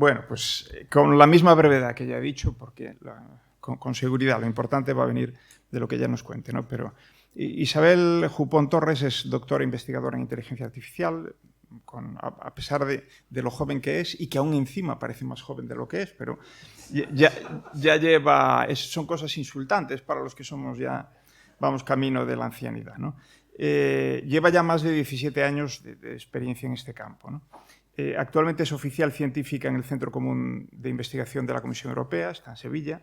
Bueno, pues con la misma brevedad que ya he dicho, porque con seguridad lo importante va a venir de lo que ella nos cuente, ¿no? Pero Isabel Jupón Torres es doctora investigadora en inteligencia artificial, a pesar de lo joven que es y que aún encima parece más joven de lo que es, pero ya lleva... son cosas insultantes para los que somos ya, vamos camino de la ancianidad, ¿no? Lleva ya más de 17 años de experiencia en este campo, ¿no? Actualmente es oficial científica en el Centro Común de Investigación de la Comisión Europea, está en Sevilla,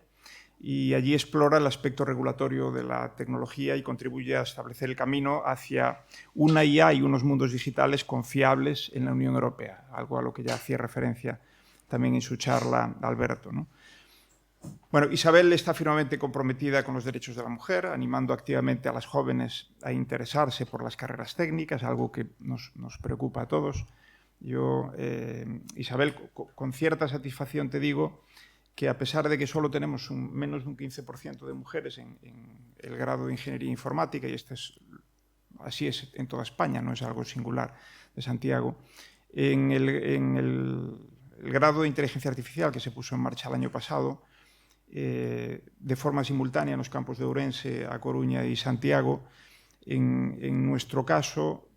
y allí explora el aspecto regulatorio de la tecnología y contribuye a establecer el camino hacia una IA y unos mundos digitales confiables en la Unión Europea, algo a lo que ya hacía referencia también en su charla Alberto, ¿no? Bueno, Isabel está firmemente comprometida con los derechos de la mujer, animando activamente a las jóvenes a interesarse por las carreras técnicas, algo que nos preocupa a todos. Yo, Isabel, con cierta satisfacción te digo que a pesar de que solo tenemos menos de un 15% de mujeres en el grado de Ingeniería Informática, y así es en toda España, no es algo singular de Santiago, en el grado de Inteligencia Artificial que se puso en marcha el año pasado, de forma simultánea en los campos de Ourense, A Coruña y Santiago, en nuestro caso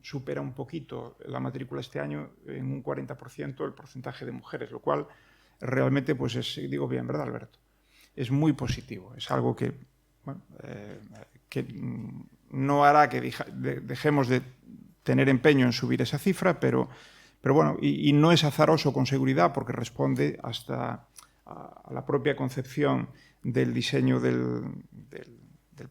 supera un poquito la matrícula este año en un 40% el porcentaje de mujeres, lo cual realmente, pues digo bien, ¿verdad, Alberto? Es muy positivo, es algo que, bueno, que no hará que dejemos de tener empeño en subir esa cifra, pero bueno, y no es azaroso con seguridad porque responde hasta a la propia concepción del diseño del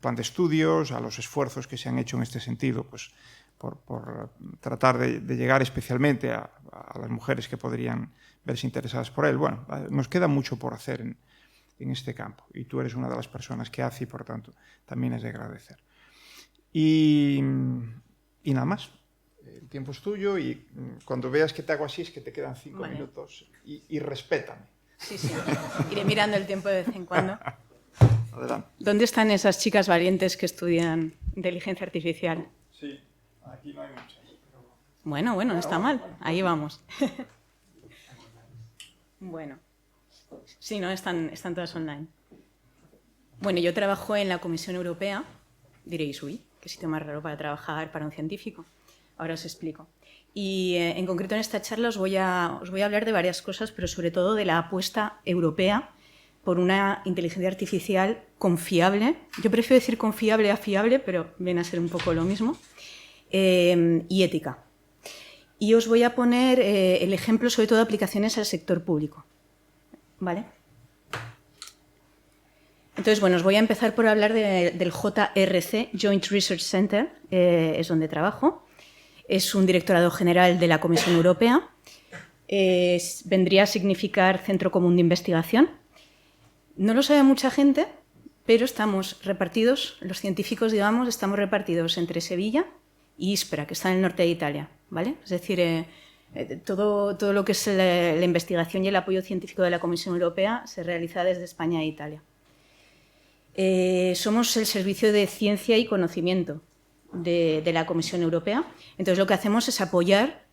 plan de estudios, a los esfuerzos que se han hecho en este sentido, pues por tratar de llegar especialmente a las mujeres que podrían verse interesadas por él. Bueno, nos queda mucho por hacer en este campo y tú eres una de las personas que hace y, por tanto, también es de agradecer. Y nada más. El tiempo es tuyo y cuando veas que te hago así es que te quedan 5 minutos y respétame. Sí, sí. Iré mirando el tiempo de vez en cuando. Adelante. ¿Dónde están esas chicas valientes que estudian inteligencia artificial? Sí, aquí no hay muchas. Pero... Bueno, no está mal. Ahí vamos. Bueno. Sí, no, están todas online. Bueno, yo trabajo en la Comisión Europea. Diréis, uy, qué sitio más raro para trabajar para un científico. Ahora os explico. Y en concreto en esta charla os voy a hablar de varias cosas, pero sobre todo de la apuesta europea por una inteligencia artificial confiable. Yo prefiero decir confiable a fiable, pero viene a ser un poco lo mismo. Y ética. Y os voy a poner el ejemplo sobre todo de aplicaciones al sector público. ¿Vale? Entonces, bueno, os voy a empezar por hablar del JRC, Joint Research Center, es donde trabajo. Es un directorado general de la Comisión Europea. Vendría a significar Centro Común de Investigación. No lo sabe mucha gente, pero estamos repartidos, los científicos, digamos, estamos repartidos entre Sevilla y Ispra, que está en el norte de Italia, ¿vale? Es decir, todo lo que es la investigación y el apoyo científico de la Comisión Europea se realiza desde España e Italia. Somos el servicio de ciencia y conocimiento de la Comisión Europea. Entonces, lo que hacemos es apoyar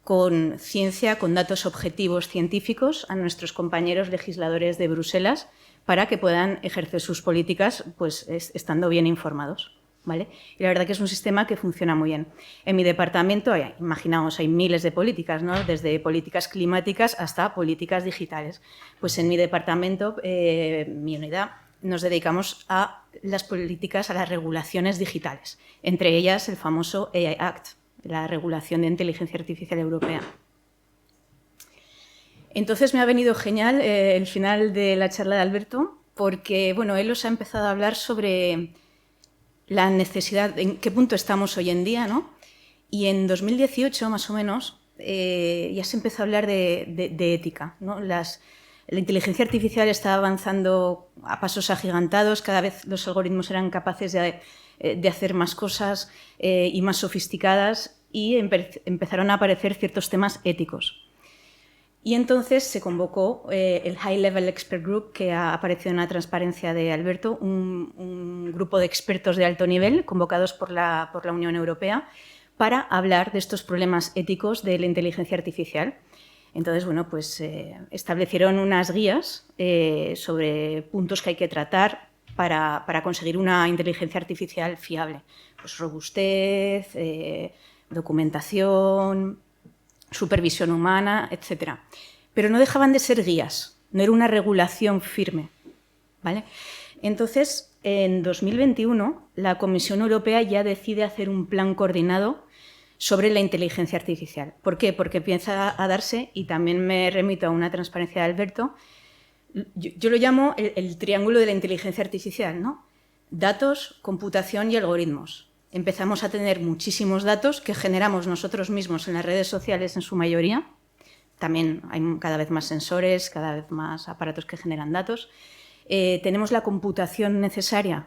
con ciencia, con datos objetivos científicos a nuestros compañeros legisladores de Bruselas para que puedan ejercer sus políticas pues, estando bien informados, ¿vale? Y la verdad que es un sistema que funciona muy bien. En mi departamento, imaginaos, hay miles de políticas, ¿no? Desde políticas climáticas hasta políticas digitales. Pues en mi departamento, mi unidad, nos dedicamos a las políticas, a las regulaciones digitales, entre ellas el famoso AI Act, la regulación de inteligencia artificial europea. Entonces me ha venido genial el final de la charla de Alberto, porque bueno, él os ha empezado a hablar sobre la necesidad, en qué punto estamos hoy en día, ¿no? Y en 2018, más o menos, ya se empezó a hablar de ética, ¿no? La inteligencia artificial está avanzando a pasos agigantados, cada vez los algoritmos eran capaces de hacer más cosas y más sofisticadas y empezaron a aparecer ciertos temas éticos. Y entonces se convocó el High Level Expert Group, que ha aparecido en la transparencia de Alberto, un grupo de expertos de alto nivel convocados por la Unión Europea para hablar de estos problemas éticos de la inteligencia artificial. Entonces, bueno, pues establecieron unas guías sobre puntos que hay que tratar para conseguir una inteligencia artificial fiable. Pues robustez, documentación, supervisión humana, etc. Pero no dejaban de ser guías, no era una regulación firme, ¿vale? Entonces, en 2021, la Comisión Europea ya decide hacer un plan coordinado sobre la inteligencia artificial. ¿Por qué? Porque empieza a darse, y también me remito a una transparencia de Alberto, yo lo llamo el triángulo de la inteligencia artificial, ¿no? Datos, computación y algoritmos. Empezamos a tener muchísimos datos que generamos nosotros mismos en las redes sociales en su mayoría. También hay cada vez más sensores, cada vez más aparatos que generan datos. Tenemos la computación necesaria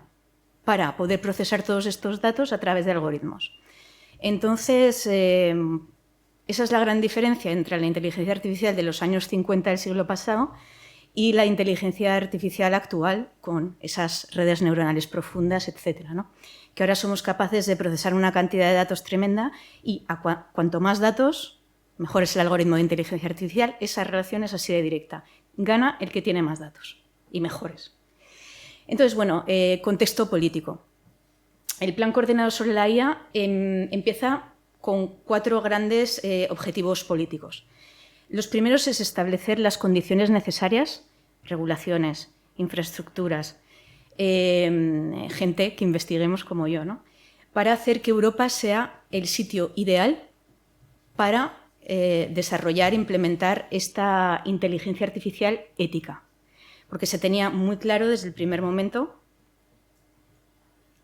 para poder procesar todos estos datos a través de algoritmos. Entonces, esa es la gran diferencia entre la inteligencia artificial de los años 50 del siglo pasado y la inteligencia artificial actual, con esas redes neuronales profundas, etcétera, ¿no? Que ahora somos capaces de procesar una cantidad de datos tremenda y cuanto más datos, mejor es el algoritmo de inteligencia artificial. Esa relación es así de directa. Gana el que tiene más datos y mejores. Entonces, bueno, contexto político. El plan coordinado sobre la IA empieza con 4 grandes objetivos políticos. Los primeros es establecer las condiciones necesarias, regulaciones, infraestructuras, gente que investiguemos como yo, ¿no? Para hacer que Europa sea el sitio ideal para desarrollar e implementar esta inteligencia artificial ética. Porque se tenía muy claro desde el primer momento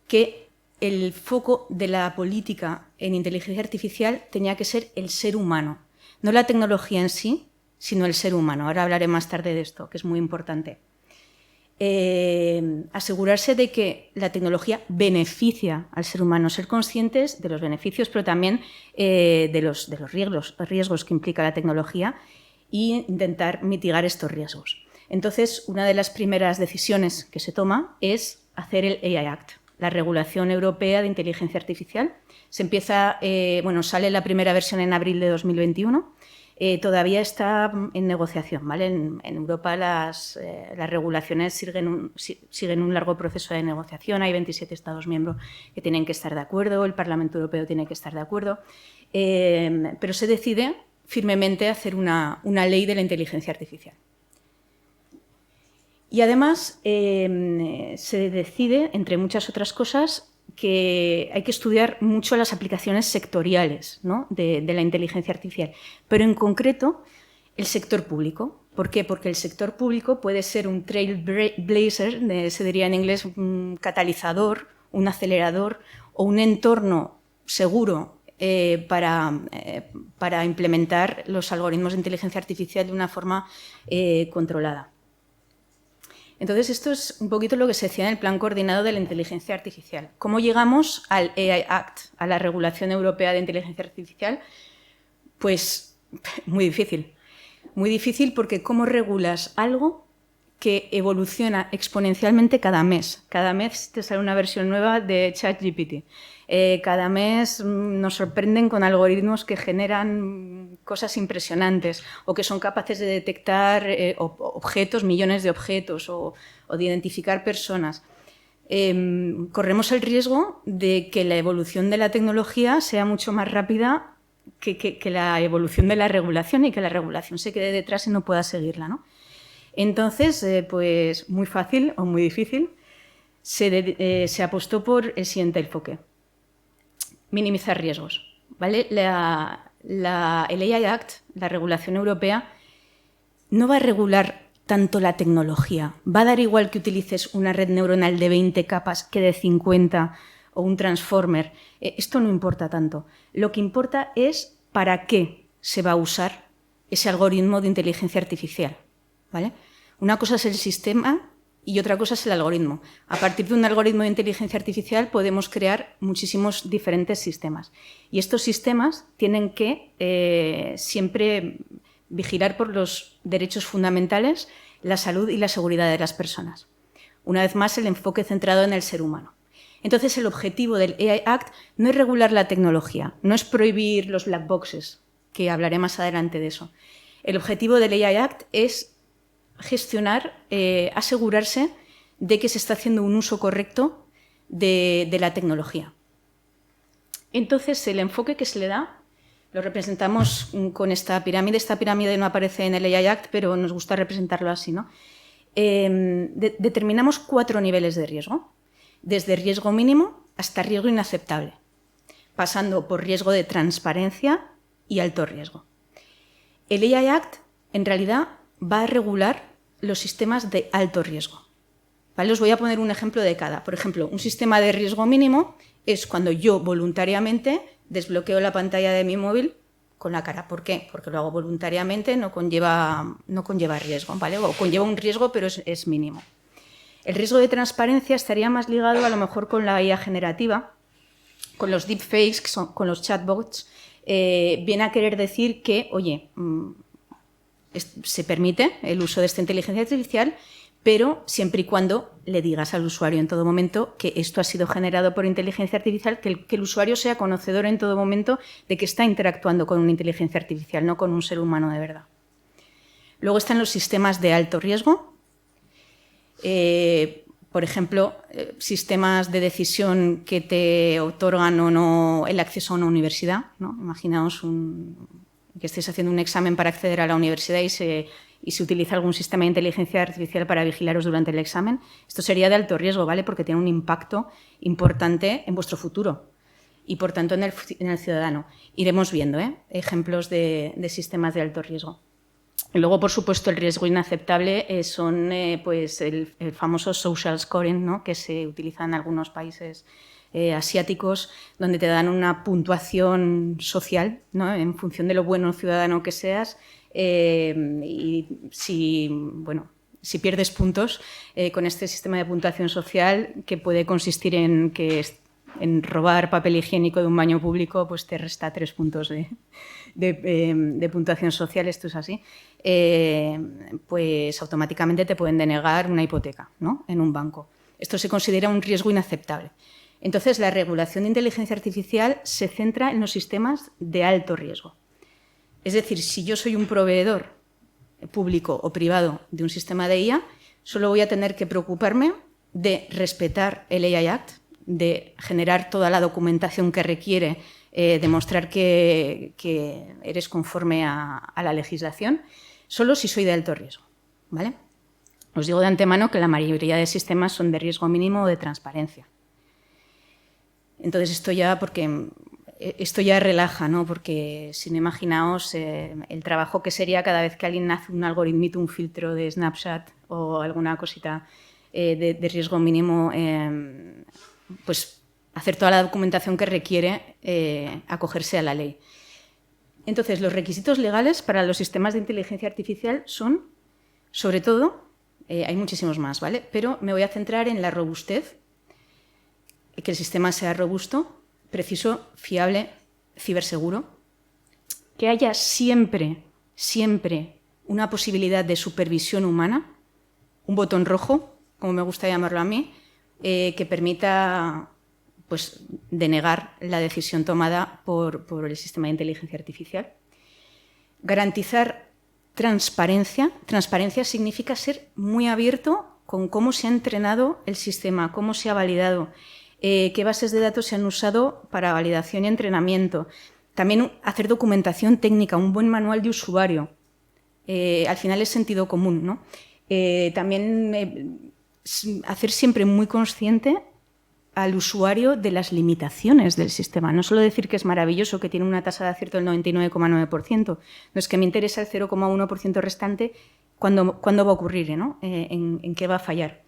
que el foco de la política en inteligencia artificial tenía que ser el ser humano. No la tecnología en sí, sino el ser humano. Ahora hablaré más tarde de esto, que es muy importante. Asegurarse de que la tecnología beneficia al ser humano, ser conscientes de los beneficios, pero también de los riesgos que implica la tecnología e intentar mitigar estos riesgos. Entonces, una de las primeras decisiones que se toma es hacer el AI Act, la regulación europea de inteligencia artificial. Sale la primera versión en abril de 2021. Todavía está en negociación, ¿vale? En Europa las regulaciones siguen un largo proceso de negociación. Hay 27 Estados miembros que tienen que estar de acuerdo, el Parlamento Europeo tiene que estar de acuerdo, pero se decide firmemente hacer una ley de la inteligencia artificial. Y además se decide, entre muchas otras cosas, que hay que estudiar mucho las aplicaciones sectoriales, ¿no? de la inteligencia artificial, pero en concreto el sector público. ¿Por qué? Porque el sector público puede ser un trailblazer, se diría en inglés un catalizador, un acelerador o un entorno seguro para implementar los algoritmos de inteligencia artificial de una forma controlada. Entonces, esto es un poquito lo que se decía en el plan coordinado de la inteligencia artificial. ¿Cómo llegamos al AI Act, a la regulación europea de inteligencia artificial? Pues muy difícil. Muy difícil porque ¿cómo regulas algo que evoluciona exponencialmente cada mes? Cada mes te sale una versión nueva de ChatGPT. Cada mes nos sorprenden con algoritmos que generan cosas impresionantes o que son capaces de detectar objetos, millones de objetos o de identificar personas. Corremos el riesgo de que la evolución de la tecnología sea mucho más rápida que la evolución de la regulación y que la regulación se quede detrás y no pueda seguirla, ¿no? Entonces, pues muy fácil o muy difícil, se apostó por el siguiente enfoque. Minimizar riesgos, ¿vale? El AI Act, la regulación europea, no va a regular tanto la tecnología. Va a dar igual que utilices una red neuronal de 20 capas que de 50 o un transformer. Esto no importa tanto. Lo que importa es para qué se va a usar ese algoritmo de inteligencia artificial, ¿vale? Una cosa es el sistema y otra cosa es el algoritmo. A partir de un algoritmo de inteligencia artificial podemos crear muchísimos diferentes sistemas. Y estos sistemas tienen que siempre vigilar por los derechos fundamentales, la salud y la seguridad de las personas. Una vez más, el enfoque centrado en el ser humano. Entonces, el objetivo del AI Act no es regular la tecnología, no es prohibir los black boxes, que hablaré más adelante de eso. El objetivo del AI Act es gestionar, asegurarse de que se está haciendo un uso correcto de la tecnología. Entonces, el enfoque que se le da lo representamos con esta pirámide. Esta pirámide no aparece en el AI Act, pero nos gusta representarlo así, ¿no? Determinamos 4 niveles de riesgo, desde riesgo mínimo hasta riesgo inaceptable, pasando por riesgo de transparencia y alto riesgo. El AI Act, en realidad, va a regular los sistemas de alto riesgo. ¿Vale? Os voy a poner un ejemplo de cada. Por ejemplo, un sistema de riesgo mínimo es cuando yo voluntariamente desbloqueo la pantalla de mi móvil con la cara. ¿Por qué? Porque lo hago voluntariamente, no conlleva riesgo, ¿vale? O conlleva un riesgo, pero es mínimo. El riesgo de transparencia estaría más ligado a lo mejor con la IA generativa, con los deepfakes, con los chatbots. Viene a querer decir que, oye, se permite el uso de esta inteligencia artificial, pero siempre y cuando le digas al usuario en todo momento que esto ha sido generado por inteligencia artificial, que el usuario sea conocedor en todo momento de que está interactuando con una inteligencia artificial, no con un ser humano de verdad. Luego están los sistemas de alto riesgo. Por ejemplo, sistemas de decisión que te otorgan o no el acceso a una universidad, ¿no? Imaginaos que estéis haciendo un examen para acceder a la universidad y se utiliza algún sistema de inteligencia artificial para vigilaros durante el examen. Esto sería de alto riesgo, ¿vale? Porque tiene un impacto importante en vuestro futuro y, por tanto, en el ciudadano. Iremos viendo ejemplos de sistemas de alto riesgo. Y luego, por supuesto, el riesgo inaceptable son pues el famoso social scoring, ¿no? Que se utiliza en algunos países asiáticos, donde te dan una puntuación social, ¿no? En función de lo bueno ciudadano que seas. Y si pierdes puntos con este sistema de puntuación social, que puede consistir en robar papel higiénico de un baño público, pues te resta 3 puntos de puntuación social. Esto es así. Pues automáticamente te pueden denegar una hipoteca, ¿no? En un banco. Esto se considera un riesgo inaceptable. Entonces, la regulación de inteligencia artificial se centra en los sistemas de alto riesgo. Es decir, si yo soy un proveedor público o privado de un sistema de IA, solo voy a tener que preocuparme de respetar el AI Act, de generar toda la documentación que requiere demostrar que eres conforme a la legislación, solo si soy de alto riesgo, ¿vale? Os digo de antemano que la mayoría de sistemas son de riesgo mínimo o de transparencia. Entonces, esto ya relaja, ¿no? Porque si no, imaginaos el trabajo que sería cada vez que alguien hace un algoritmito, un filtro de Snapchat o alguna cosita de riesgo mínimo, pues hacer toda la documentación que requiere acogerse a la ley. Entonces, los requisitos legales para los sistemas de inteligencia artificial son, sobre todo, hay muchísimos más, ¿vale? Pero me voy a centrar en la robustez, que el sistema sea robusto, preciso, fiable, ciberseguro, que haya siempre una posibilidad de supervisión humana, un botón rojo, como me gusta llamarlo a mí, que permita pues, denegar la decisión tomada por el sistema de inteligencia artificial. Garantizar transparencia. Transparencia significa ser muy abierto con cómo se ha entrenado el sistema, cómo se ha validado, qué bases de datos se han usado para validación y entrenamiento. También hacer documentación técnica, un buen manual de usuario. Al final es sentido común, ¿no? También hacer siempre muy consciente al usuario de las limitaciones del sistema. No solo decir que es maravilloso, que tiene una tasa de acierto del 99,9%. No es que me interesa el 0,1% restante, ¿cuándo va a ocurrir, ¿no? ¿En qué va a fallar?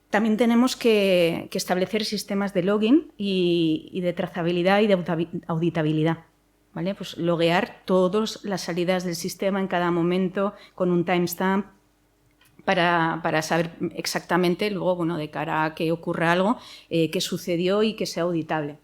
También tenemos que establecer sistemas de login y de trazabilidad y de auditabilidad, ¿vale? Pues loguear todas las salidas del sistema en cada momento con un timestamp para saber exactamente luego, bueno, de cara a que ocurra algo, qué sucedió y que sea auditable.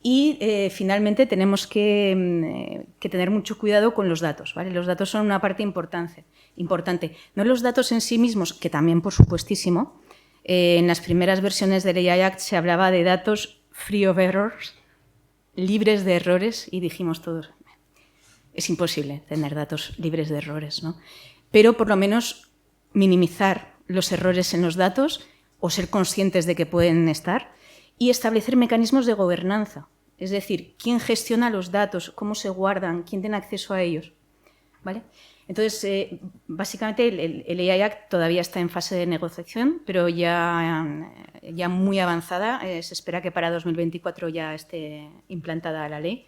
Y finalmente tenemos que tener mucho cuidado con los datos, ¿vale? Los datos son una parte importante. No los datos en sí mismos, que también por supuestísimo. En las primeras versiones del AI Act se hablaba de datos free of errors, libres de errores, y dijimos todos, es imposible tener datos libres de errores, ¿no? Pero por lo menos minimizar los errores en los datos o ser conscientes de que pueden estar y establecer mecanismos de gobernanza. Es decir, quién gestiona los datos, cómo se guardan, quién tiene acceso a ellos, ¿vale? Entonces, básicamente el AI Act todavía está en fase de negociación, pero ya muy avanzada. Se espera que para 2024 ya esté implantada la ley.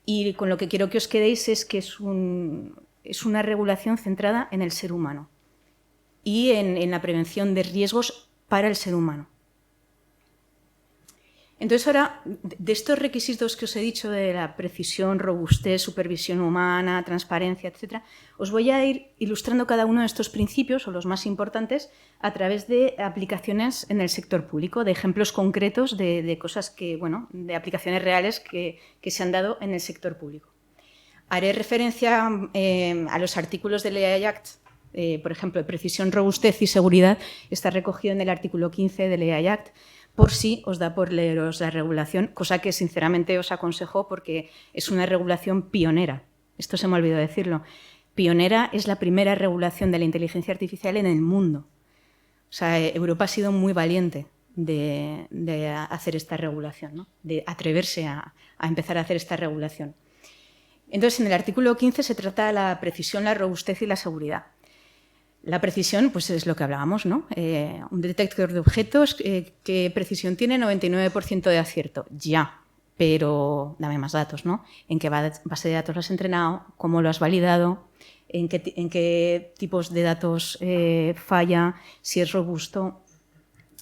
Y con lo que quiero que os quedéis es que es una regulación centrada en el ser humano y en la prevención de riesgos para el ser humano. Entonces, ahora, de estos requisitos que os he dicho, de la precisión, robustez, supervisión humana, transparencia, etc., os voy a ir ilustrando cada uno de estos principios, o los más importantes, a través de aplicaciones en el sector público, de ejemplos concretos de cosas que, bueno, de aplicaciones reales que se han dado en el sector público. Haré referencia a los artículos del AI Act, por ejemplo, de precisión, robustez y seguridad, está recogido en el artículo 15 del AI Act, por si os da por leeros la regulación, cosa que sinceramente os aconsejo porque es una regulación pionera. Esto se me olvidó decirlo. Pionera es la primera regulación de la inteligencia artificial en el mundo. O sea, Europa ha sido muy valiente de hacer esta regulación, ¿no? De atreverse a empezar a hacer esta regulación. Entonces, en el artículo 15 se trata de la precisión, la robustez y la seguridad. La precisión, pues es lo que hablábamos, ¿no? Un detector de objetos, ¿qué precisión tiene? 99% de acierto. Ya, pero dame más datos, ¿no? ¿En qué base de datos lo has entrenado? ¿Cómo lo has validado? ¿En qué tipos de datos falla? ¿Si es robusto?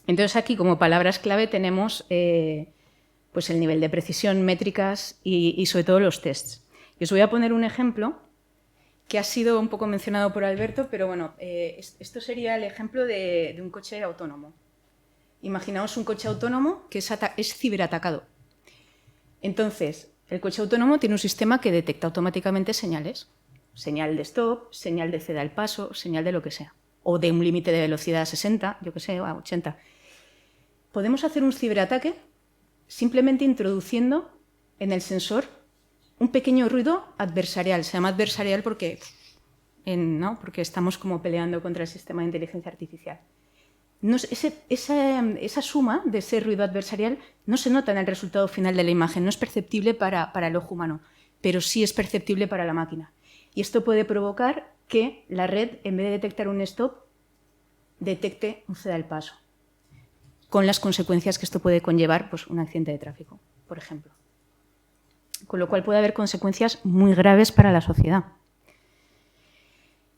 Entonces, aquí, como palabras clave, tenemos pues el nivel de precisión, métricas y sobre todo los tests. Y os voy a poner un ejemplo que ha sido un poco mencionado por Alberto, pero bueno, esto sería el ejemplo de un coche autónomo. Imaginaos un coche autónomo que es ciberatacado. Entonces, el coche autónomo tiene un sistema que detecta automáticamente señales. Señal de stop, señal de ceda al paso, señal de lo que sea. O de un límite de velocidad a 60, yo qué sé, a 80. Podemos hacer un ciberataque simplemente introduciendo en el sensor un pequeño ruido adversarial. Se llama adversarial porque estamos como peleando contra el sistema de inteligencia artificial. Esa suma de ese ruido adversarial no se nota en el resultado final de la imagen, no es perceptible para el ojo humano, pero sí es perceptible para la máquina. Y esto puede provocar que la red, en vez de detectar un stop, detecte un ceda al paso, con las consecuencias que esto puede conllevar, pues un accidente de tráfico, por ejemplo. Con lo cual puede haber consecuencias muy graves para la sociedad.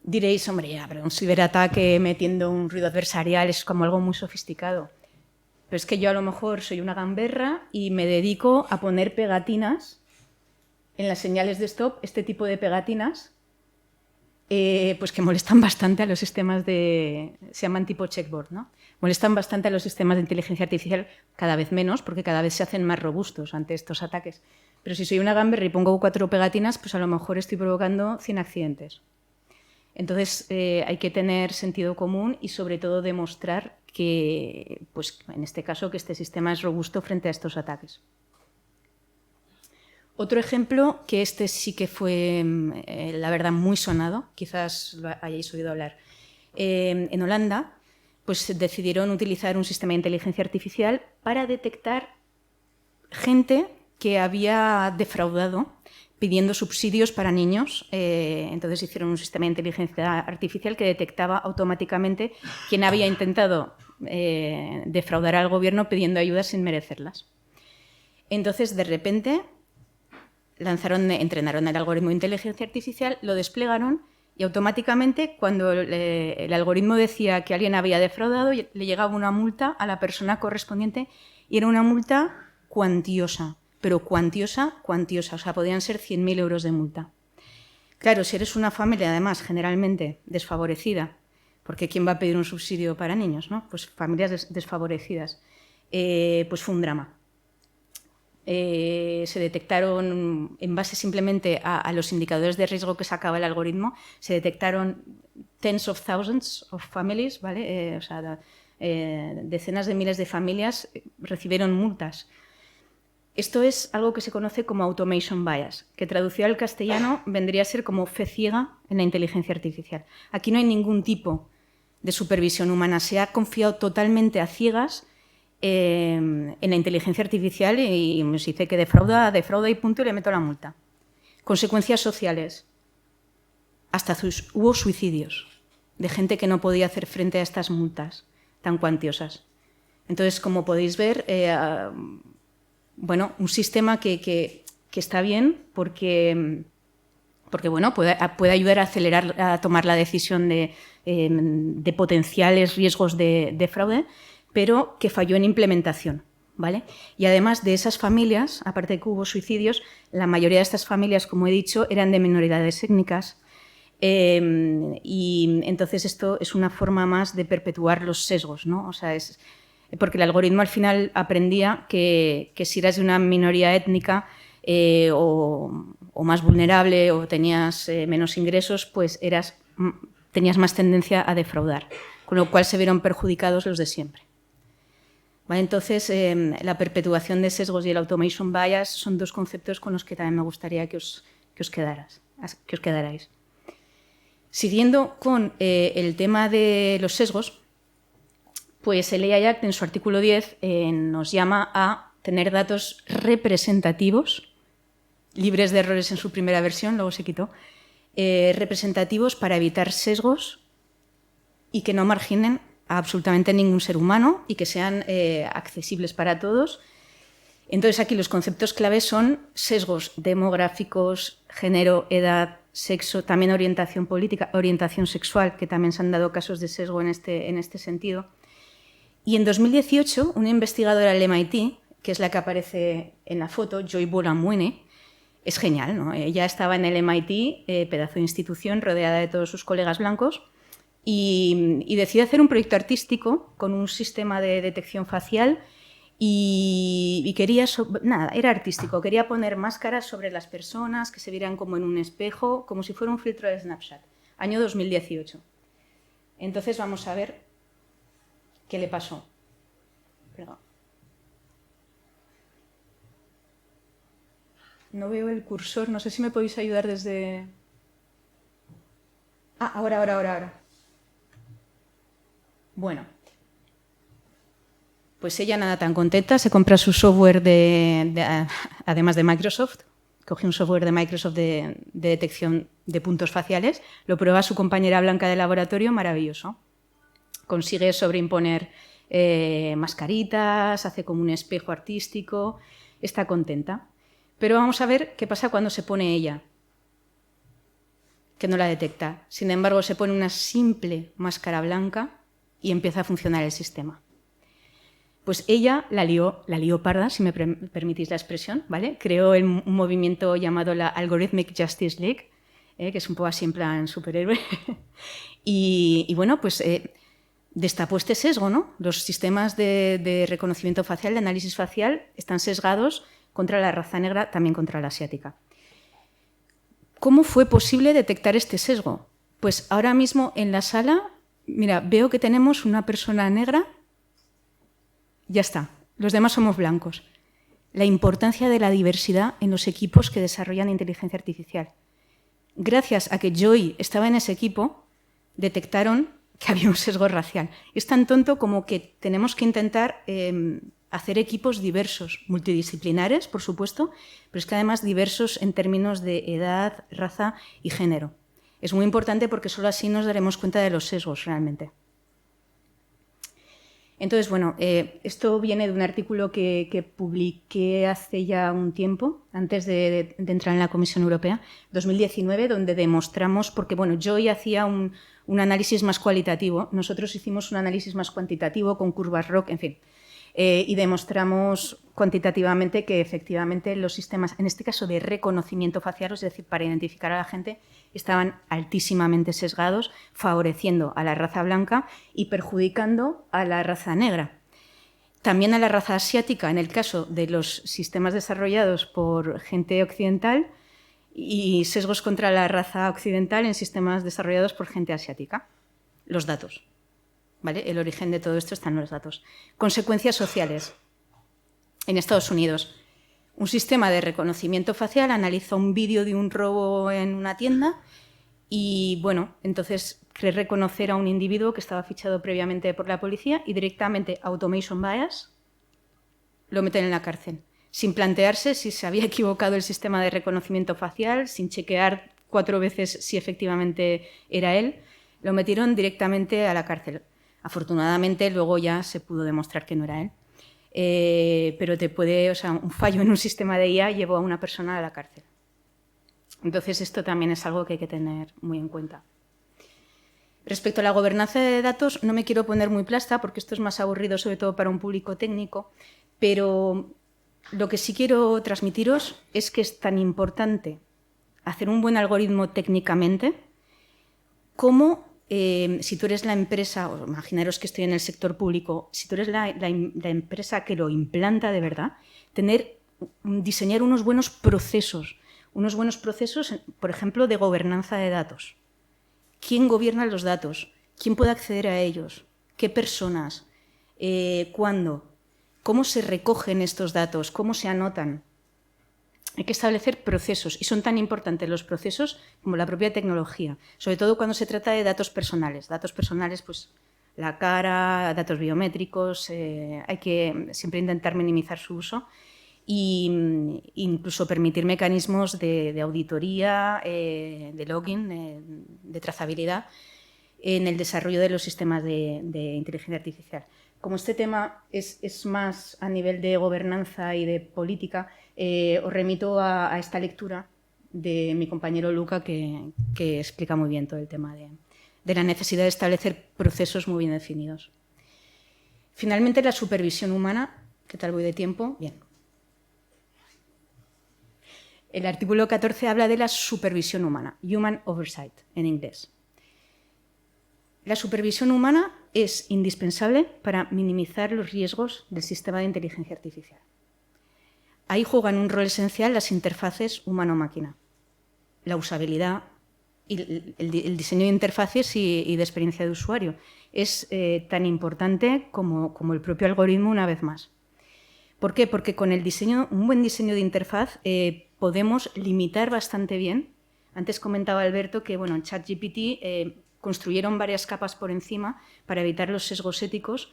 Diréis, hombre, ya, pero un ciberataque metiendo un ruido adversarial es como algo muy sofisticado. Pero es que yo a lo mejor soy una gamberra y me dedico a poner pegatinas en las señales de stop, este tipo de pegatinas, pues que molestan bastante a los sistemas se llaman tipo checkboard, ¿no? Molestan bastante a los sistemas de inteligencia artificial, cada vez menos, porque cada vez se hacen más robustos ante estos ataques. Pero si soy una gamberra y pongo 4 pegatinas, pues a lo mejor estoy provocando 100 accidentes. Entonces, hay que tener sentido común y, sobre todo, demostrar que, pues, en este caso, que este sistema es robusto frente a estos ataques. Otro ejemplo, que este sí que fue, la verdad, muy sonado, quizás lo hayáis oído hablar. En Holanda, pues decidieron utilizar un sistema de inteligencia artificial para detectar gente que había defraudado pidiendo subsidios para niños. Entonces hicieron un sistema de inteligencia artificial que detectaba automáticamente quién había intentado defraudar al gobierno pidiendo ayuda sin merecerlas. Entonces, de repente, entrenaron el algoritmo de inteligencia artificial, lo desplegaron y automáticamente, cuando el algoritmo decía que alguien había defraudado, le llegaba una multa a la persona correspondiente y era una multa cuantiosa. Pero cuantiosa, o sea, podían ser 100.000 euros de multa. Claro, si eres una familia, además, generalmente desfavorecida, porque ¿quién va a pedir un subsidio para niños, no? Pues familias desfavorecidas. Pues fue un drama. Se detectaron, en base simplemente a los indicadores de riesgo que sacaba el algoritmo, se detectaron tens of thousands of families, ¿vale? O sea, decenas de miles de familias recibieron multas. Esto es algo que se conoce como automation bias, que traducido al castellano vendría a ser como fe ciega en la inteligencia artificial. Aquí no hay ningún tipo de supervisión humana, se ha confiado totalmente a ciegas en la inteligencia artificial y se dice que defrauda y punto y le meto la multa. Consecuencias sociales. Hasta hubo suicidios de gente que no podía hacer frente a estas multas tan cuantiosas. Entonces, como podéis ver, bueno, un sistema que está bien porque bueno, puede ayudar a acelerar, a tomar la decisión de potenciales riesgos de fraude, pero que falló en implementación, ¿vale? Y además de esas familias, aparte de que hubo suicidios, la mayoría de estas familias, como he dicho, eran de minoridades étnicas, y entonces esto es una forma más de perpetuar los sesgos, ¿no? O sea, porque el algoritmo al final aprendía que si eras de una minoría étnica o más vulnerable o tenías menos ingresos, pues tenías más tendencia a defraudar, con lo cual se vieron perjudicados los de siempre. ¿Vale? Entonces, la perpetuación de sesgos y el automation bias son dos conceptos con los que también me gustaría que os quedarais. Siguiendo con el tema de los sesgos, pues el AI Act en su artículo 10 nos llama a tener datos representativos, libres de errores en su primera versión, luego se quitó, representativos para evitar sesgos y que no marginen a absolutamente ningún ser humano y que sean accesibles para todos. Entonces aquí los conceptos claves son sesgos demográficos, género, edad, sexo, también orientación política, orientación sexual, que también se han dado casos de sesgo en este sentido. Y en 2018, una investigadora del MIT, que es la que aparece en la foto, Joy Buolamwini, es genial, ¿no? Ella estaba en el MIT, pedazo de institución, rodeada de todos sus colegas blancos, y decide hacer un proyecto artístico con un sistema de detección facial y quería, nada, era artístico, quería poner máscaras sobre las personas, que se vieran como en un espejo, como si fuera un filtro de Snapchat, año 2018. Entonces vamos a ver qué le pasó. Perdón. No veo el cursor, no sé si me podéis ayudar desde... Ah, ahora. Bueno, pues ella nada tan contenta, se compra su software además de Microsoft, coge un software de Microsoft de detección de puntos faciales, lo prueba su compañera blanca de laboratorio, maravilloso. Consigue sobreimponer mascaritas, hace como un espejo artístico, está contenta. Pero vamos a ver qué pasa cuando se pone ella, que no la detecta. Sin embargo, se pone una simple máscara blanca y empieza a funcionar el sistema. Pues ella la lió parda, si me permitís la expresión, ¿vale? Creó un movimiento llamado la Algorithmic Justice League, que es un poco así en plan superhéroe. y bueno, pues destapó este sesgo, ¿no? Los sistemas de reconocimiento facial, de análisis facial, están sesgados contra la raza negra, también contra la asiática. ¿Cómo fue posible detectar este sesgo? Pues ahora mismo en la sala, mira, veo que tenemos una persona negra. Ya está, los demás somos blancos. La importancia de la diversidad en los equipos que desarrollan inteligencia artificial. Gracias a que Joy estaba en ese equipo, detectaron que había un sesgo racial. Es tan tonto como que tenemos que intentar hacer equipos diversos, multidisciplinares, por supuesto, pero es que además diversos en términos de edad, raza y género. Es muy importante porque solo así nos daremos cuenta de los sesgos realmente. Entonces, bueno, esto viene de un artículo que publiqué hace ya un tiempo, antes de entrar en la Comisión Europea, 2019, donde demostramos, porque bueno, Joy hacía un análisis más cualitativo, nosotros hicimos un análisis más cuantitativo con curvas ROC, en fin, y demostramos cuantitativamente que efectivamente los sistemas, en este caso de reconocimiento facial, es decir, para identificar a la gente, estaban altísimamente sesgados, favoreciendo a la raza blanca y perjudicando a la raza negra. También a la raza asiática, en el caso de los sistemas desarrollados por gente occidental, y sesgos contra la raza occidental en sistemas desarrollados por gente asiática. Los datos. ¿Vale? El origen de todo esto está en los datos. Consecuencias sociales. En Estados Unidos, Un sistema de reconocimiento facial analiza un vídeo de un robo en una tienda y, bueno, entonces cree reconocer a un individuo que estaba fichado previamente por la policía y directamente automation bias lo meten en la cárcel, sin plantearse si se había equivocado el sistema de reconocimiento facial, sin chequear 4 veces si efectivamente era él. Lo metieron directamente a la cárcel. Afortunadamente, luego ya se pudo demostrar que no era él. Pero un fallo en un sistema de IA llevó a una persona a la cárcel. Entonces, esto también es algo que hay que tener muy en cuenta. Respecto a la gobernanza de datos, no me quiero poner muy plasta porque esto es más aburrido, sobre todo para un público técnico, pero lo que sí quiero transmitiros es que es tan importante hacer un buen algoritmo técnicamente como si tú eres la empresa, o imaginaros que estoy en el sector público, si tú eres la empresa que lo implanta de verdad, diseñar unos buenos procesos, por ejemplo, de gobernanza de datos. ¿Quién gobierna los datos? ¿Quién puede acceder a ellos? ¿Qué personas? ¿Cuándo? ¿Cómo se recogen estos datos? ¿Cómo se anotan? Hay que establecer procesos y son tan importantes los procesos como la propia tecnología, sobre todo cuando se trata de datos personales. Datos personales, pues la cara, datos biométricos, hay que siempre intentar minimizar su uso e incluso permitir mecanismos de auditoría, de login, de trazabilidad en el desarrollo de los sistemas de inteligencia artificial. Como este tema es más a nivel de gobernanza y de política, os remito a esta lectura de mi compañero Luca, que explica muy bien todo el tema de la necesidad de establecer procesos muy bien definidos. Finalmente, la supervisión humana. ¿Qué tal voy de tiempo? Bien. El artículo 14 habla de la supervisión humana, Human Oversight, en inglés. La supervisión humana es indispensable para minimizar los riesgos del sistema de inteligencia artificial. Ahí juegan un rol esencial las interfaces humano-máquina, la usabilidad y el diseño de interfaces y de experiencia de usuario. Es tan importante como el propio algoritmo, una vez más. ¿Por qué? Porque con un buen diseño de interfaz podemos limitar bastante bien. Antes comentaba Alberto que en ChatGPT construyeron varias capas por encima para evitar los sesgos éticos,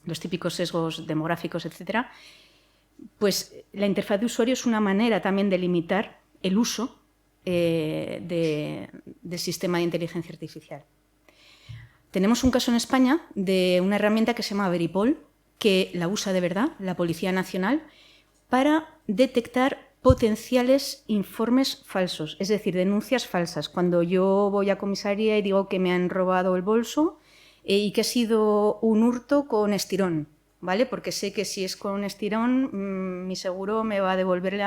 los típicos sesgos demográficos, etc. Pues la interfaz de usuario es una manera también de limitar el uso del sistema de inteligencia artificial. Tenemos un caso en España de una herramienta que se llama Veripol, que la usa de verdad la Policía Nacional para detectar potenciales informes falsos, es decir, denuncias falsas. Cuando yo voy a comisaría y digo que me han robado el bolso y que ha sido un hurto con estirón, ¿vale? Porque sé que si es con estirón, mi seguro me va a devolver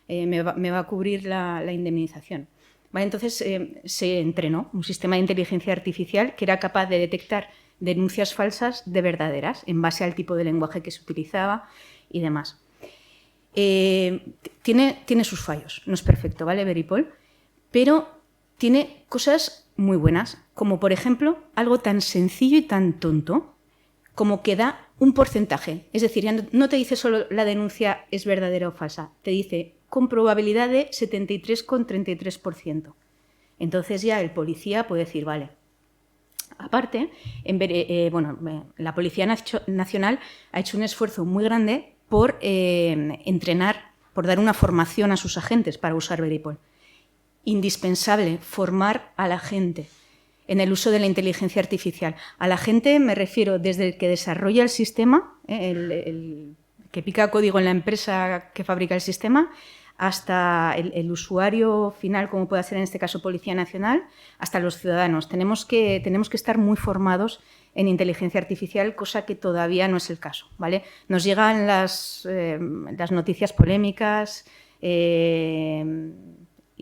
me va a cubrir la indemnización. ¿Vale? Entonces se entrenó un sistema de inteligencia artificial que era capaz de detectar denuncias falsas de verdaderas en base al tipo de lenguaje que se utilizaba y demás. Tiene sus fallos, no es perfecto, ¿vale? Veripol, pero tiene cosas muy buenas, como por ejemplo algo tan sencillo y tan tonto como que da un porcentaje. Es decir, ya no te dice solo la denuncia es verdadera o falsa, te dice con probabilidad de 73,33%. Entonces ya el policía puede decir, vale. Aparte, la Policía Nacional ha hecho un esfuerzo muy grande por entrenar, por dar una formación a sus agentes para usar Veripol. Indispensable formar a la gente en el uso de la inteligencia artificial. A la gente me refiero desde el que desarrolla el sistema, el que pica código en la empresa que fabrica el sistema, hasta el usuario final, como puede ser en este caso Policía Nacional, hasta los ciudadanos. Tenemos que estar muy formados en inteligencia artificial, cosa que todavía no es el caso, ¿vale? Nos llegan las noticias polémicas y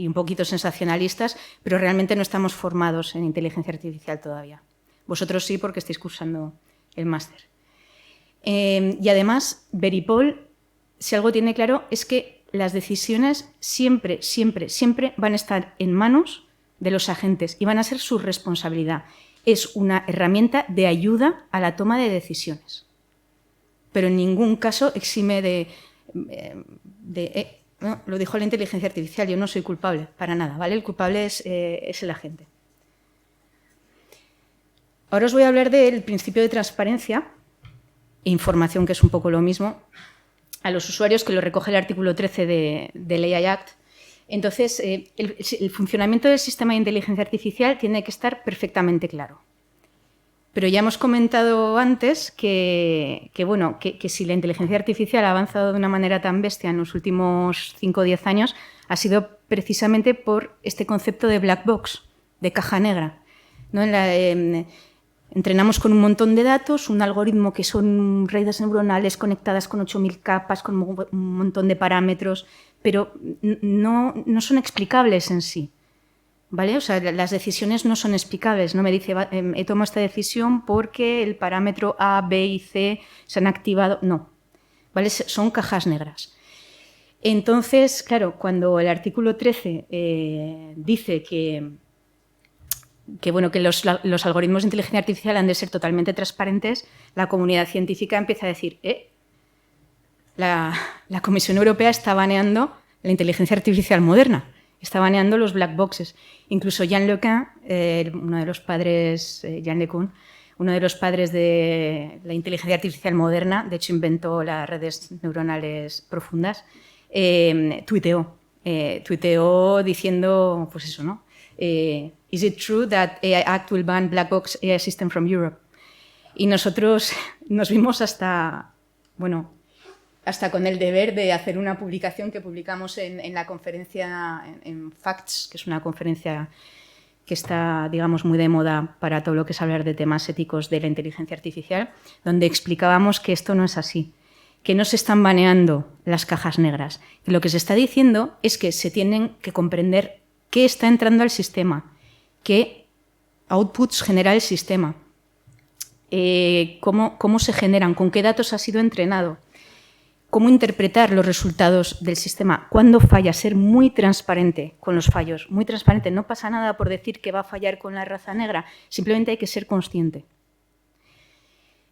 un poquito sensacionalistas, pero realmente no estamos formados en inteligencia artificial todavía. Vosotros sí, porque estáis cursando el máster. Y además, Veripol, si algo tiene claro, es que las decisiones siempre van a estar en manos de los agentes y van a ser su responsabilidad. Es una herramienta de ayuda a la toma de decisiones. pero en ningún caso exime no, lo dijo la inteligencia artificial, yo no soy culpable, para nada, ¿vale? El culpable es el agente. Ahora os voy a hablar del principio de transparencia e información, que es un poco lo mismo, a los usuarios, que lo recoge el artículo 13 del AI Act. Entonces, el funcionamiento del sistema de inteligencia artificial tiene que estar perfectamente claro. Pero ya hemos comentado antes que si la inteligencia artificial ha avanzado de una manera tan bestia en los últimos 5 o 10 años, ha sido precisamente por este concepto de black box, de caja negra, ¿no? Entrenamos con un montón de datos, un algoritmo que son redes neuronales conectadas con 8.000 capas, con un montón de parámetros, pero no son explicables en sí. ¿Vale? O sea, las decisiones no son explicables. No me dice, he tomado esta decisión porque el parámetro A, B y C se han activado. No. ¿Vale? Son cajas negras. Entonces, claro, cuando el artículo 13 dice que los algoritmos de inteligencia artificial han de ser totalmente transparentes, la comunidad científica empieza a decir, la Comisión Europea está baneando la inteligencia artificial moderna. Está baneando los black boxes. Incluso Yann LeCun, uno de los padres, uno de los padres de la inteligencia artificial moderna, de hecho inventó las redes neuronales profundas, tuiteó diciendo, pues eso, ¿no? Is it true that AI Act will ban black box AI system from Europe? Y nosotros nos vimos hasta con el deber de hacer una publicación que publicamos en la conferencia en Facts, que es una conferencia que está, digamos, muy de moda para todo lo que es hablar de temas éticos de la inteligencia artificial, donde explicábamos que esto no es así, que no se están baneando las cajas negras, que lo que se está diciendo es que se tienen que comprender qué está entrando al sistema, qué outputs genera el sistema, cómo se generan, con qué datos ha sido entrenado, cómo interpretar los resultados del sistema, cuándo falla, ser muy transparente con los fallos, muy transparente. No pasa nada por decir que va a fallar con la raza negra, simplemente hay que ser consciente.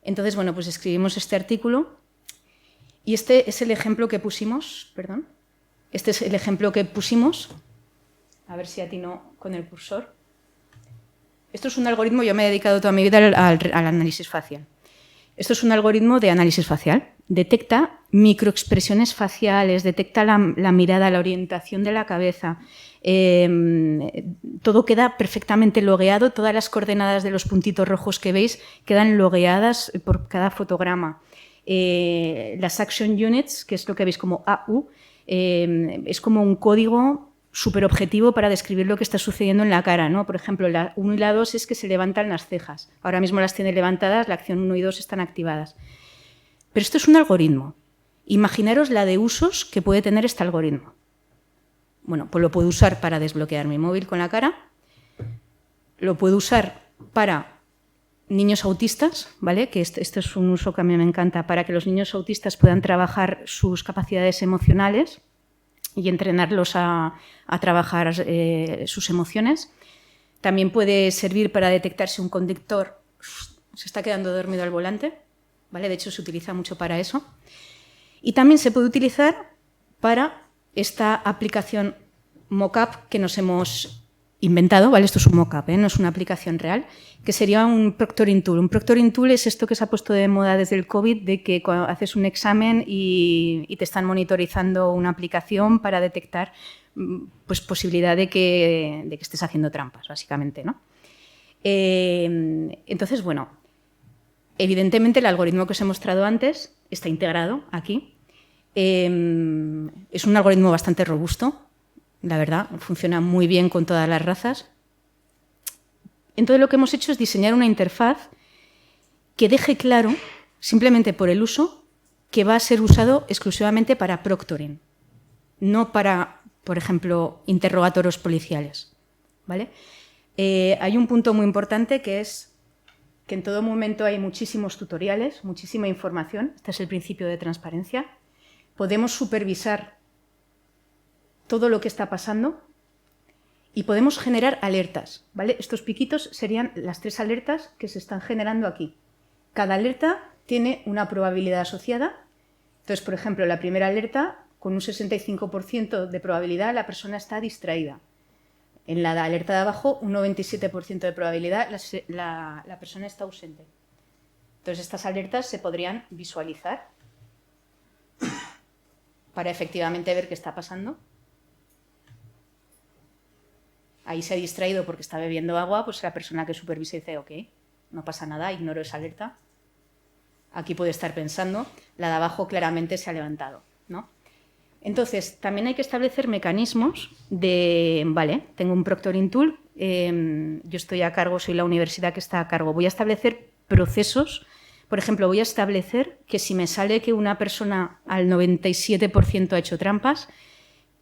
Entonces, pues escribimos este artículo y este es el ejemplo que pusimos, a ver si atino con el cursor. Esto es un algoritmo, yo me he dedicado toda mi vida al análisis facial. Esto es un algoritmo de análisis facial. Detecta microexpresiones faciales, detecta la mirada, la orientación de la cabeza. Todo queda perfectamente logueado, todas las coordenadas de los puntitos rojos que veis quedan logueadas por cada fotograma. Las action units, que es lo que veis como AU, es como un código súper objetivo para describir lo que está sucediendo en la cara, ¿no? Por ejemplo, la 1 y la 2 es que se levantan las cejas. Ahora mismo las tiene levantadas, la acción 1 y 2 están activadas. Pero esto es un algoritmo. Imaginaros la de usos que puede tener este algoritmo. Pues lo puedo usar para desbloquear mi móvil con la cara, lo puedo usar para niños autistas, ¿vale? Que este es un uso que a mí me encanta, para que los niños autistas puedan trabajar sus capacidades emocionales y entrenarlos a trabajar sus emociones. También puede servir para detectar si un conductor se está quedando dormido al volante, ¿vale? De hecho, se utiliza mucho para eso. Y también se puede utilizar para esta aplicación mockup que nos hemos inventado, ¿vale? Esto es un mockup, no es una aplicación real, que sería un proctoring tool. Un proctoring tool es esto que se ha puesto de moda desde el COVID, de que cuando haces un examen y te están monitorizando una aplicación para detectar pues, posibilidad de que estés haciendo trampas, básicamente, ¿no? Entonces, evidentemente el algoritmo que os he mostrado antes está integrado aquí. Es un algoritmo bastante robusto, la verdad, funciona muy bien con todas las razas. Entonces lo que hemos hecho es diseñar una interfaz que deje claro, simplemente por el uso, que va a ser usado exclusivamente para proctoring, no para, por ejemplo, interrogatorios policiales, ¿vale? Hay un punto muy importante que es que en todo momento hay muchísimos tutoriales, muchísima información. Este es el principio de transparencia. Podemos supervisar todo lo que está pasando y podemos generar alertas, ¿vale? Estos piquitos serían las 3 alertas que se están generando aquí. Cada alerta tiene una probabilidad asociada. Entonces, por ejemplo, la primera alerta, con un 65% de probabilidad, la persona está distraída. En la alerta de abajo, un 97% de probabilidad, la persona está ausente. Entonces, estas alertas se podrían visualizar para efectivamente ver qué está pasando. Ahí se ha distraído porque está bebiendo agua, pues la persona que supervisa dice, ok, no pasa nada, ignoro esa alerta. Aquí puede estar pensando, la de abajo claramente se ha levantado, ¿no? Entonces, también hay que establecer mecanismos de, vale, tengo un proctoring tool, yo estoy a cargo, soy la universidad que está a cargo, voy a establecer procesos. Por ejemplo, voy a establecer que si me sale que una persona al 97% ha hecho trampas,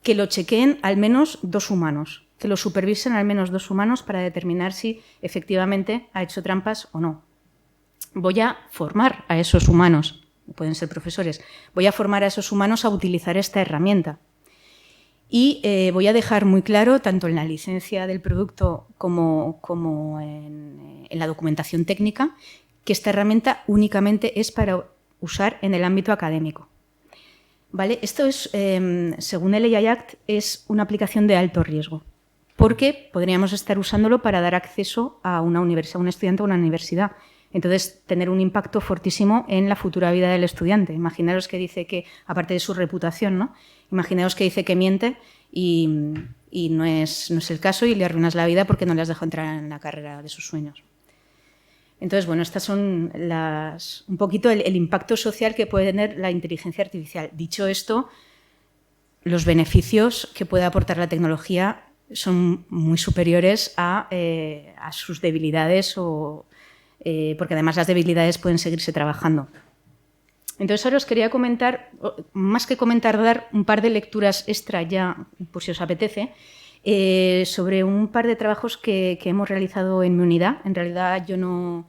que lo chequeen al menos 2 humanos, que lo supervisen al menos 2 humanos para determinar si efectivamente ha hecho trampas o no. Voy a formar a esos humanos, pueden ser profesores, voy a formar a esos humanos a utilizar esta herramienta. Y voy a dejar muy claro, tanto en la licencia del producto como en la documentación técnica, que esta herramienta únicamente es para usar en el ámbito académico. ¿Vale? Esto es, según el AI Act, es una aplicación de alto riesgo, porque podríamos estar usándolo para dar acceso a una universidad, a un estudiante a una universidad. Entonces, tener un impacto fortísimo en la futura vida del estudiante. Imaginaros que dice que, aparte de su reputación, ¿no? Imaginaos que dice que miente y no es el caso y le arruinas la vida porque no le has dejado entrar en la carrera de sus sueños. Entonces, bueno, estas son un poquito el impacto social que puede tener la inteligencia artificial. Dicho esto, los beneficios que puede aportar la tecnología son muy superiores a sus debilidades, porque además las debilidades pueden seguirse trabajando. Entonces, ahora os quería comentar, más que comentar, dar un par de lecturas extra ya, por si os apetece, sobre un par de trabajos que hemos realizado en mi unidad. En realidad yo no...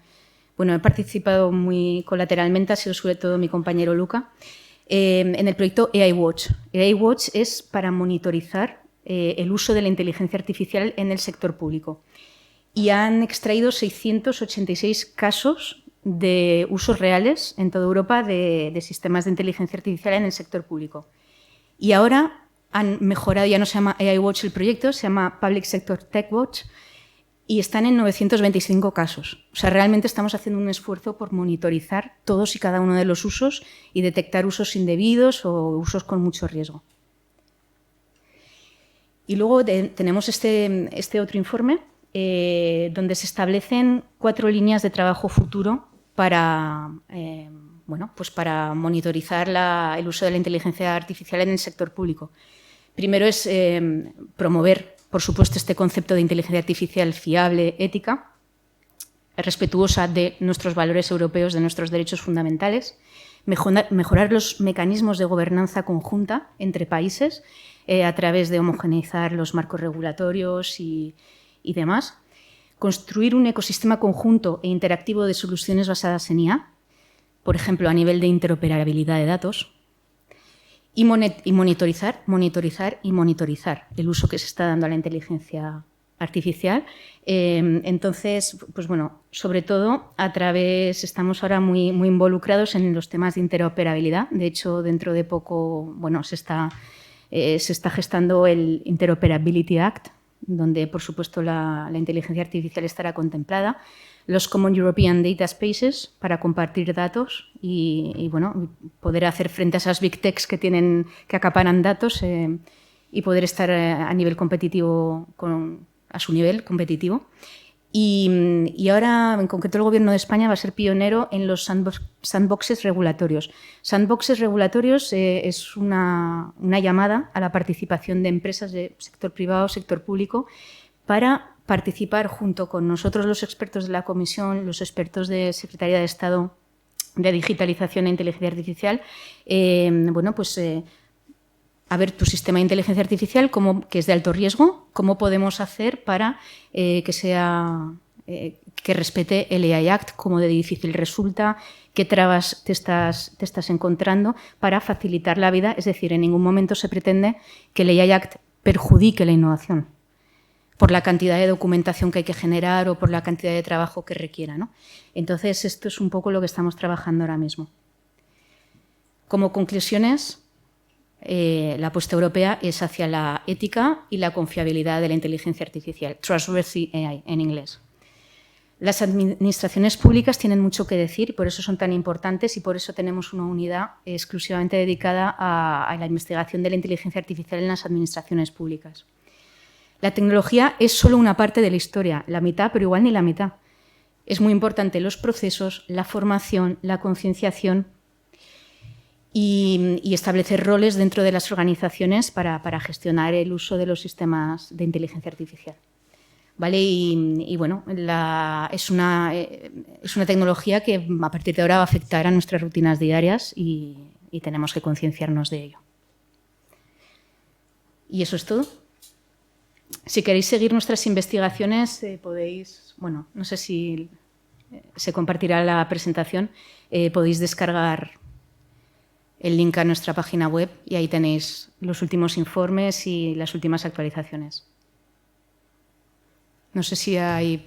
Bueno, he participado muy colateralmente, ha sido sobre todo mi compañero Luca, en el proyecto AI Watch. AI Watch es para monitorizar el uso de la inteligencia artificial en el sector público. Y han extraído 686 casos de usos reales en toda Europa de sistemas de inteligencia artificial en el sector público. Y ahora han mejorado, ya no se llama AI Watch el proyecto, se llama Public Sector Tech Watch, y están en 925 casos. O sea, realmente estamos haciendo un esfuerzo por monitorizar todos y cada uno de los usos y detectar usos indebidos o usos con mucho riesgo. Y luego tenemos este otro informe donde se establecen 4 líneas de trabajo futuro para, pues para monitorizar el uso de la inteligencia artificial en el sector público. Primero es promover, por supuesto, este concepto de inteligencia artificial fiable, ética, respetuosa de nuestros valores europeos, de nuestros derechos fundamentales, mejorar los mecanismos de gobernanza conjunta entre países a través de homogeneizar los marcos regulatorios y demás, construir un ecosistema conjunto e interactivo de soluciones basadas en IA, por ejemplo, a nivel de interoperabilidad de datos, y monitorizar el uso que se está dando a la inteligencia artificial. Entonces, pues bueno, sobre todo estamos ahora muy involucrados en los temas de interoperabilidad. De hecho, dentro de poco, bueno, se está gestando el Interoperability Act, donde, por supuesto, la inteligencia artificial estará contemplada. Los Common European Data Spaces para compartir datos y bueno, poder hacer frente a esas big techs que acaparan datos y poder estar a nivel competitivo, a su nivel competitivo. Y ahora, en concreto, el Gobierno de España va a ser pionero en los sandboxes regulatorios. Sandboxes regulatorios es una llamada a la participación de empresas de sector privado, sector público, para participar junto con nosotros, los expertos de la Comisión, los expertos de Secretaría de Estado de Digitalización e Inteligencia Artificial, a ver tu sistema de inteligencia artificial, que es de alto riesgo, cómo podemos hacer para que respete el AI Act, cómo de difícil resulta, qué trabas te estás encontrando para facilitar la vida. Es decir, en ningún momento se pretende que el AI Act perjudique la innovación. por la cantidad de documentación que hay que generar o por la cantidad de trabajo que requiera, ¿no? Entonces, esto es un poco lo que estamos trabajando ahora mismo. Como conclusiones, la apuesta europea es hacia la ética y la confiabilidad de la inteligencia artificial, Trustworthy AI en inglés. Las administraciones públicas tienen mucho que decir, por eso son tan importantes y por eso tenemos una unidad exclusivamente dedicada a la investigación de la inteligencia artificial en las administraciones públicas. La tecnología es solo una parte de la historia, la mitad, pero igual ni la mitad. Es muy importante los procesos, la formación, la concienciación y establecer roles dentro de las organizaciones para gestionar el uso de los sistemas de inteligencia artificial. ¿Vale? Y bueno, es una tecnología que a partir de ahora va a afectar a nuestras rutinas diarias y tenemos que concienciarnos de ello. Y eso es todo. Si queréis seguir nuestras investigaciones, podéis, bueno, no sé si se compartirá la presentación, podéis descargar el link a nuestra página web y ahí tenéis los últimos informes y las últimas actualizaciones. No sé si hay